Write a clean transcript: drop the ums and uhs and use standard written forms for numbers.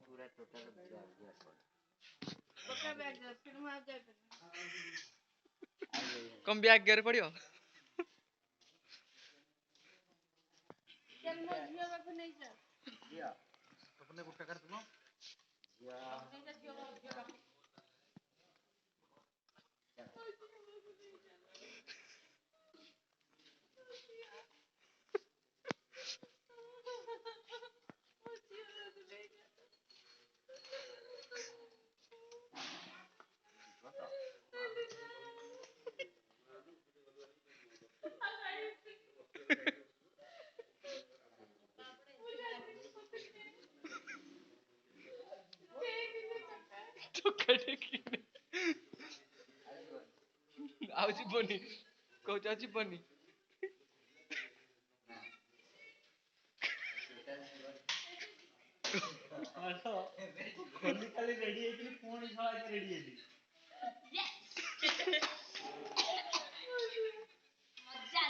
पूरा टोटल कम bag gear पड़ियो अपने गुट्टा कर तुम तो कटे की आउची बनी कहू आउची बनी खोली खाली रेडी है पुणी सवाल रेडी है मजा